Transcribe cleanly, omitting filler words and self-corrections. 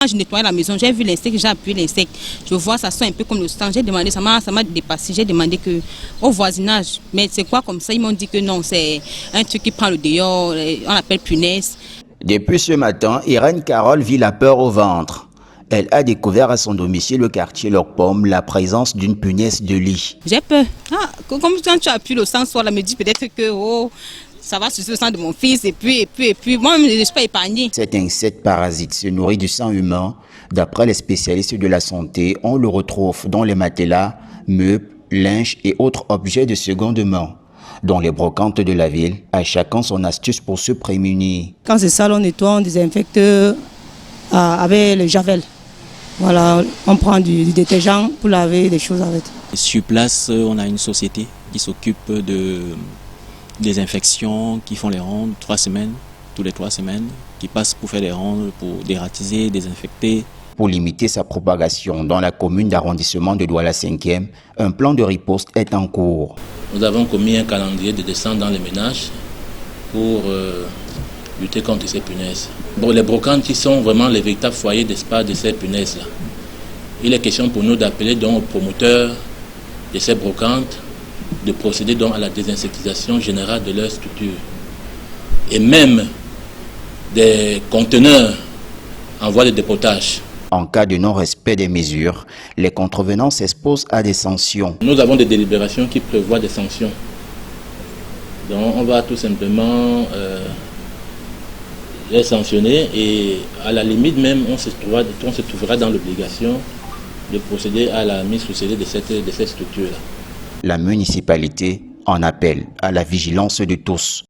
Quand je nettoyais la maison, j'ai vu l'insecte, j'ai appuyé l'insecte. Je vois ça sent un peu comme le sang. J'ai demandé, ça m'a dépassé. J'ai demandé que au voisinage, mais c'est quoi comme ça? Ils m'ont dit que non, c'est un truc qui prend le dehors, on l'appelle punaise. Depuis ce matin, Irène Carole vit la peur au ventre. Elle a découvert à son domicile, le quartier Lok Pomme, la présence d'une punaise de lit. J'ai peur. Ah, comme quand tu appuies le sang, soit là, me dit peut-être que oh, ça va sur le sang de mon fils et puis, moi, je ne suis pas épargnée. Cet insecte parasite se nourrit du sang humain. D'après les spécialistes de la santé, on le retrouve dans les matelas, meubles, linges et autres objets de seconde main. Dans les brocantes de la ville, à chacun son astuce pour se prémunir. Quand c'est sale, on nettoie, on désinfecte avec le javel. Voilà, on prend du détergent pour laver des choses avec. Sur place, on a une société qui s'occupe de désinfection, qui font les rondes 3 semaines, tous les 3 semaines, qui passent pour faire les rondes, pour dératiser, désinfecter. Pour limiter sa propagation dans la commune d'arrondissement de Douala 5e, un plan de riposte est en cours. Nous avons commis un calendrier de descente dans les ménages pour lutter contre ces punaises. Bon, les brocantes qui sont vraiment les véritables foyers d'espace de ces punaises-là. Il est question pour nous d'appeler donc aux promoteurs de ces brocantes de procéder donc à la désinsectisation générale de leur structure. Et même des conteneurs en voie de dépotage. En cas de non-respect des mesures, les contrevenants s'exposent à des sanctions. Nous avons des délibérations qui prévoient des sanctions. Donc on va tout simplement les sanctionner et à la limite même on se trouvera dans l'obligation de procéder à la mise sous scellé de cette structure-là. La municipalité en appelle à la vigilance de tous.